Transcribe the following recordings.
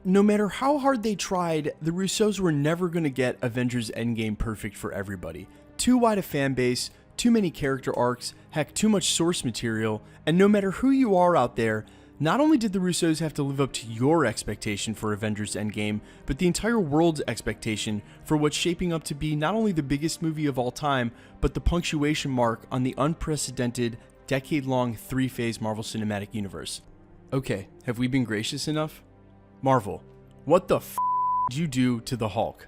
No matter how hard they tried, the Russos were never going to get Avengers Endgame perfect for everybody. Too wide a fan base, too many character arcs, heck, too much source material, and no matter who you are out there, not only did the Russos have to live up to your expectation for Avengers Endgame, but the entire world's expectation for what's shaping up to be not only the biggest movie of all time, but the punctuation mark on the unprecedented, decade-long three-phase Marvel Cinematic Universe. Okay, have we been gracious enough? Marvel, what the f*** did you do to the Hulk?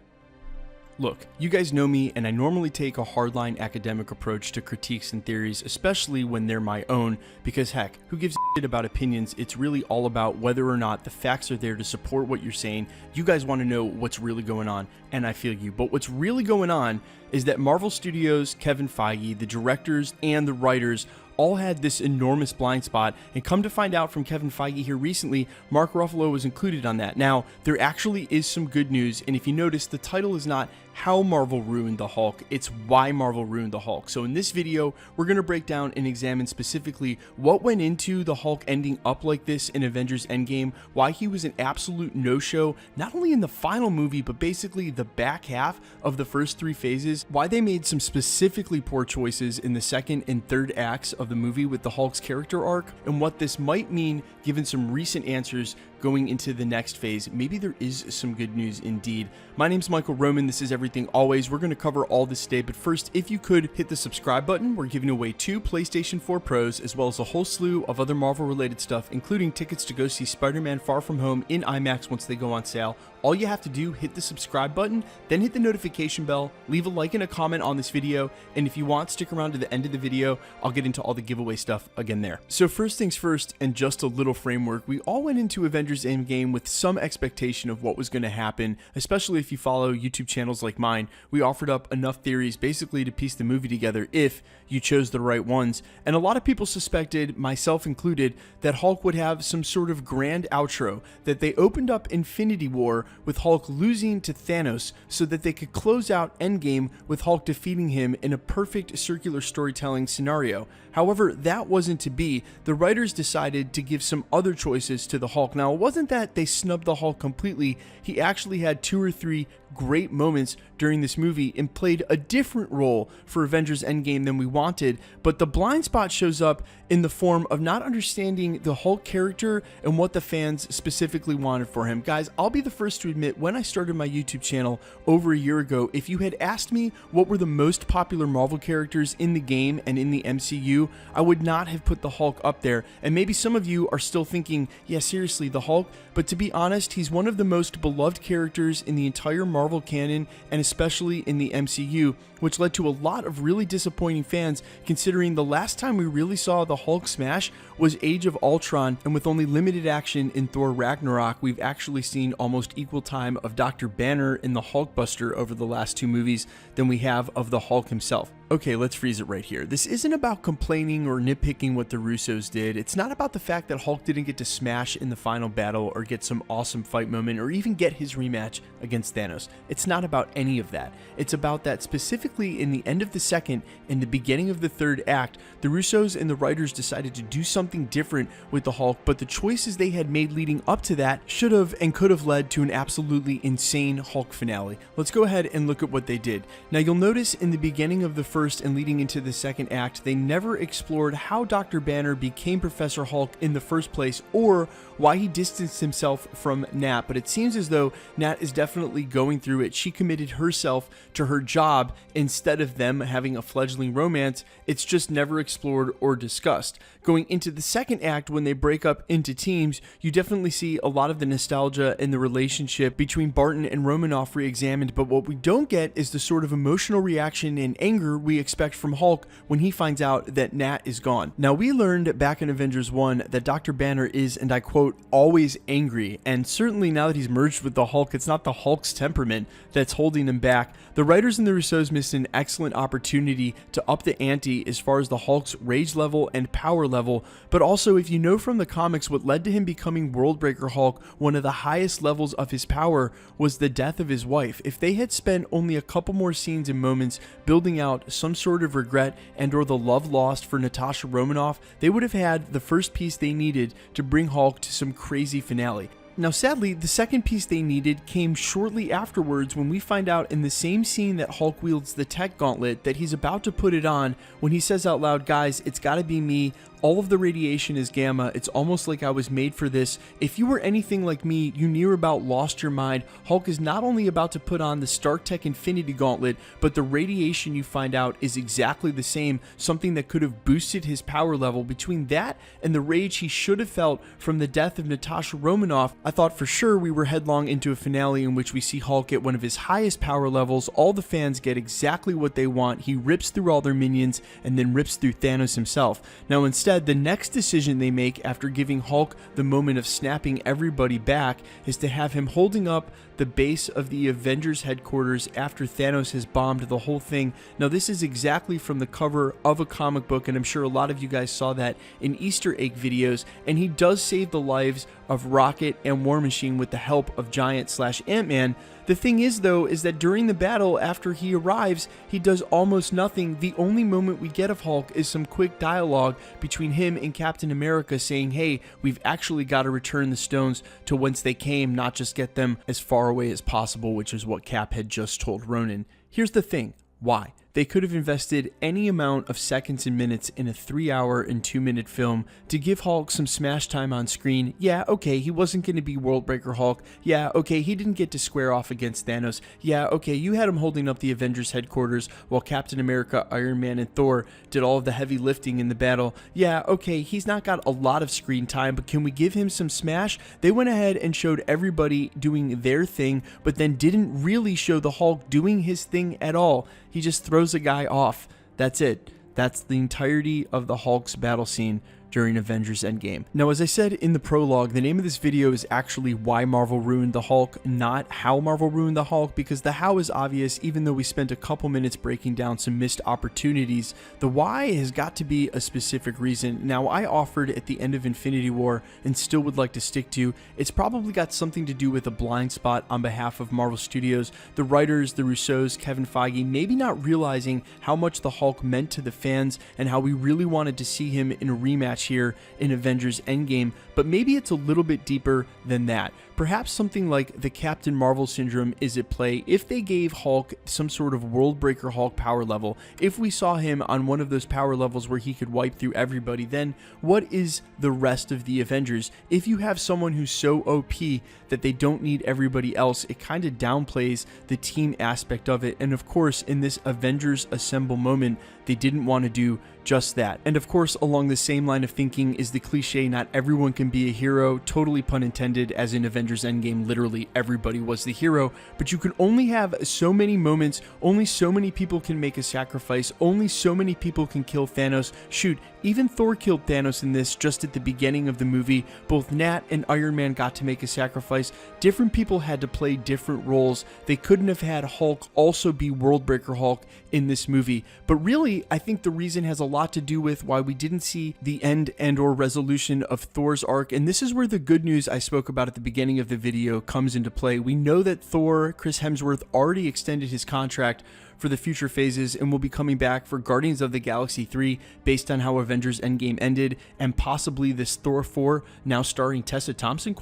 Look, you guys know me, and I normally take a hardline academic approach to critiques and theories, especially when they're my own, because heck, who gives a shit about opinions? It's really all about whether or not the facts are there to support what you're saying. You guys want to know what's really going on, and I feel you. But what's really going on is that Marvel Studios, Kevin Feige, the directors, and the writers all had this enormous blind spot, and come to find out from Kevin Feige here recently, Mark Ruffalo was included on that. Now, there actually is some good news, and if you notice, the title is not how Marvel ruined the Hulk, it's why Marvel ruined the Hulk. So in this video, we're going to break down and examine specifically what went into the Hulk ending up like this in Avengers Endgame, why he was an absolute no-show, not only in the final movie, but basically the back half of the first three phases, why they made some specifically poor choices in the second and third acts of the movie with the Hulk's character arc, and what this might mean given some recent answers going into the next phase. Maybe there is some good news indeed. My name's Michael Roman, this is Everything Always. We're going to cover all this today, but first, if you could hit the subscribe button. We're giving away 2 PlayStation 4 Pros, as well as a whole slew of other Marvel related stuff, including tickets to go see Spider-Man Far From Home in IMAX once they go on sale. All you have to do, hit the subscribe button, then hit the notification bell, leave a like and a comment on this video, and if you want, stick around to the end of the video. I'll get into all the giveaway stuff again there. So first things first, and just a little framework, we all went into Avengers Endgame with some expectation of what was going to happen, especially if you follow YouTube channels like mine. We offered up enough theories basically to piece the movie together if you chose the right ones, and a lot of people suspected, myself included, that Hulk would have some sort of grand outro, that they opened up Infinity War with Hulk losing to Thanos so that they could close out Endgame with Hulk defeating him in a perfect circular storytelling scenario. However, that wasn't to be. The writers decided to give some other choices to the Hulk. Now, it wasn't that they snubbed the Hulk completely. He actually had 2 or 3 great moments during this movie and played a different role for Avengers Endgame than we wanted, but the blind spot shows up in the form of not understanding the Hulk character and what the fans specifically wanted for him. Guys, I'll be the first to admit, when I started my YouTube channel over a year ago, if you had asked me what were the most popular Marvel characters in the game and in the MCU, I would not have put the Hulk up there. And maybe some of you are still thinking, yeah, seriously, the Hulk? But to be honest, he's one of the most beloved characters in the entire Marvel canon, and especially in the MCU, which led to a lot of really disappointing fans, considering the last time we really saw the Hulk smash was Age of Ultron, and with only limited action in Thor Ragnarok, we've actually seen almost equal time of Dr. Banner in the Hulkbuster over the last 2 movies than we have of the Hulk himself. Okay, let's freeze it right here. This isn't about complaining or nitpicking what the Russos did. It's not about the fact that Hulk didn't get to smash in the final battle or get some awesome fight moment or even get his rematch against Thanos. It's not about any of that. It's about that specifically in the end of the second and the beginning of the third act, the Russos and the writers decided to do something different with the Hulk, but the choices they had made leading up to that should have and could have led to an absolutely insane Hulk finale. Let's go ahead and look at what they did. Now, you'll notice in the beginning of the first and leading into the second act, they never explored how Dr. Banner became Professor Hulk in the first place or why he distanced himself from Nat, but it seems as though Nat is definitely going through it. She committed herself to her job instead of them having a fledgling romance. It's just never explored or discussed. Going into the second act, when they break up into teams, you definitely see a lot of the nostalgia in the relationship between Barton and Romanoff re-examined, but what we don't get is the sort of emotional reaction and anger we expect from Hulk when he finds out that Nat is gone. Now, we learned back in Avengers 1 that Dr. Banner is, and I quote, always angry, and certainly now that he's merged with the Hulk, it's not the Hulk's temperament that's holding him back. The writers and the Russos missed an excellent opportunity to up the ante as far as the Hulk's rage level and power level, but also, if you know from the comics, what led to him becoming Worldbreaker Hulk, one of the highest levels of his power was the death of his wife. If they had spent only a couple more scenes and moments building out some sort of regret and or the love lost for Natasha Romanoff, they would have had the first piece they needed to bring Hulk to some crazy finale. Now sadly, the second piece they needed came shortly afterwards when we find out in the same scene that Hulk wields the tech gauntlet that he's about to put it on when he says out loud, "Guys, it's gotta be me. All of the radiation is gamma. It's almost like I was made for this. If you were anything like me, you near about lost your mind." Hulk is not only about to put on the Stark Tech Infinity Gauntlet, but the radiation, you find out, is exactly the same, something that could have boosted his power level. Between that and the rage he should have felt from the death of Natasha Romanoff, I thought for sure we were headlong into a finale in which we see Hulk at one of his highest power levels. All the fans get exactly what they want. He rips through all their minions and then rips through Thanos himself. Now instead, the next decision they make after giving Hulk the moment of snapping everybody back is to have him holding up the base of the Avengers headquarters after Thanos has bombed the whole thing. Now this is exactly from the cover of a comic book, and I'm sure a lot of you guys saw that in Easter egg videos, and he does save the lives of Rocket and War Machine with the help of Giant/Ant-Man. The thing is though, is that during the battle after he arrives, he does almost nothing. The only moment we get of Hulk is some quick dialogue between him and Captain America saying, "Hey, we've actually got to return the stones to whence they came, not just get them as far away as possible," which is what Cap had just told Ronan. Here's the thing, why? They could have invested any amount of seconds and minutes in a 3-hour and 2-minute film to give Hulk some smash time on screen. Yeah, okay, he wasn't going to be Worldbreaker Hulk. Yeah, okay, he didn't get to square off against Thanos. Yeah, okay, you had him holding up the Avengers headquarters while Captain America, Iron Man, and Thor did all of the heavy lifting in the battle. Yeah, okay, he's not got a lot of screen time, but can we give him some smash? They went ahead and showed everybody doing their thing, but then didn't really show the Hulk doing his thing at all. He just throws a guy off. That's it. That's the entirety of the Hulk's battle scene during Avengers Endgame. Now, as I said in the prologue, the name of this video is actually Why Marvel Ruined the Hulk, not How Marvel Ruined the Hulk, because the how is obvious. Even though we spent a couple minutes breaking down some missed opportunities, the why has got to be a specific reason. Now, I offered at the end of Infinity War, and still would like to stick to, it's probably got something to do with a blind spot on behalf of Marvel Studios, the writers, the Russos, Kevin Feige, maybe not realizing how much the Hulk meant to the fans and how we really wanted to see him in a rematch here in Avengers Endgame, but maybe it's a little bit deeper than that. Perhaps something like the Captain Marvel syndrome is at play if they gave Hulk some sort of Worldbreaker Hulk power level. If we saw him on one of those power levels where he could wipe through everybody, then what is the rest of the Avengers? If you have someone who's so OP that they don't need everybody else, it kind of downplays the team aspect of it. And of course, in this Avengers Assemble moment, they didn't want to do just that. And of course, along the same line of thinking is the cliche, not everyone can be a hero, totally pun intended, as in Avengers Endgame, literally everybody was the hero, but you can only have so many moments, only so many people can make a sacrifice, only so many people can kill Thanos. Shoot, even Thor killed Thanos in this just at the beginning of the movie. Both Nat and Iron Man got to make a sacrifice. Different people had to play different roles. They couldn't have had Hulk also be Worldbreaker Hulk in this movie. But really, I think the reason has a lot to do with why we didn't see the end and or resolution of Thor's arc, and this is where the good news I spoke about at the beginning of the video comes into play. We know that Thor, Chris Hemsworth, already extended his contract for the future phases and will be coming back for Guardians of the Galaxy 3 based on how Avengers Endgame ended, and possibly this Thor 4 now starring Tessa Thompson ?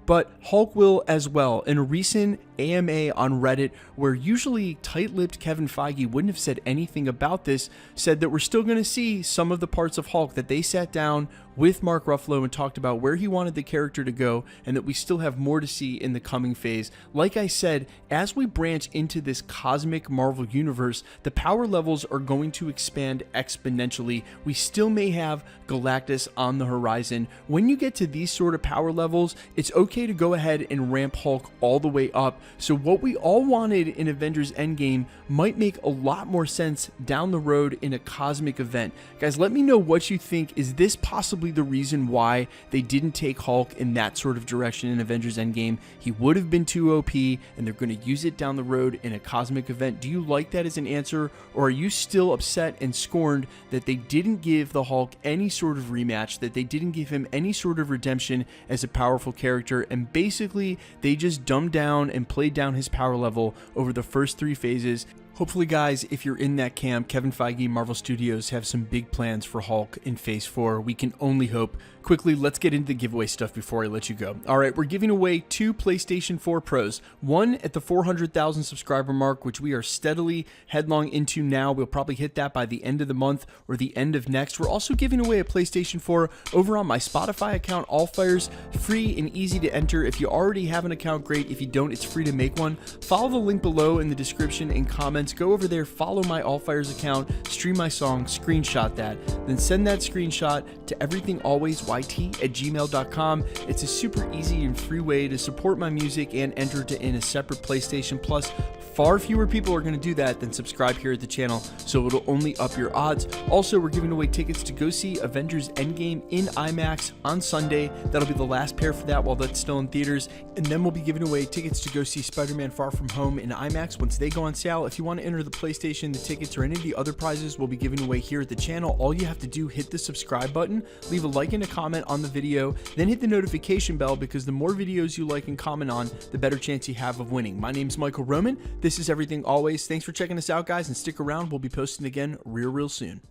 But Hulk will as well. In a recent AMA on Reddit, where usually tight-lipped Kevin Feige wouldn't have said anything about this, said that we're still going to see some of the parts of Hulk, that they sat down with Mark Ruffalo and talked about where he wanted the character to go, and that we still have more to see in the coming phase. Like I said, as we branch into this cosmic Marvel universe, the power levels are going to expand exponentially. We still may have Galactus on the horizon. When you get to these sort of power levels, it's okay to go ahead and ramp Hulk all the way up. So what we all wanted in Avengers Endgame might make a lot more sense down the road in a cosmic event. Guys, let me know what you think. Is this possibly the reason why they didn't take Hulk in that sort of direction in Avengers Endgame? He would have been too OP, and they're going to use it down the road in a cosmic event. Do you you like that as an answer, or are you still upset and scorned that they didn't give the Hulk any sort of rematch, that they didn't give him any sort of redemption as a powerful character, and basically they just dumbed down and played down his power level over the first 3 phases? Hopefully, guys, if you're in that camp, Kevin Feige, Marvel Studios have some big plans for Hulk in Phase 4. We can only hope. Quickly, let's get into the giveaway stuff before I let you go. All right, we're giving away 2 PlayStation 4 Pros. One at the 400,000 subscriber mark, which we are steadily headlong into now. We'll probably hit that by the end of the month or the end of next. We're also giving away a PlayStation 4 over on my Spotify account, Allfires, free and easy to enter. If you already have an account, great. If you don't, it's free to make one. Follow the link below in the description and comments. Go over there, follow my Allfires account, stream my song, screenshot that, then send that screenshot to everythingalwaysYT@gmail.com. It's a super easy and free way to support my music and enter to in a separate PlayStation Plus. Far fewer people are going to do that than subscribe here at the channel, so it'll only up your odds. Also, we're giving away tickets to go see Avengers Endgame in IMAX on Sunday. That'll be the last pair for that while that's still in theaters. And then we'll be giving away tickets to go see Spider-Man Far From Home in IMAX once they go on sale. If you want to enter the PlayStation, the tickets, or any of the other prizes we'll be giving away here at the channel, all you have to do, hit the subscribe button, leave a like and a comment on the video, then hit the notification bell, because the more videos you like and comment on, the better chance you have of winning. My name's Michael Roman. This is Everything Always. Thanks for checking us out, guys, and stick around. We'll be posting again real soon.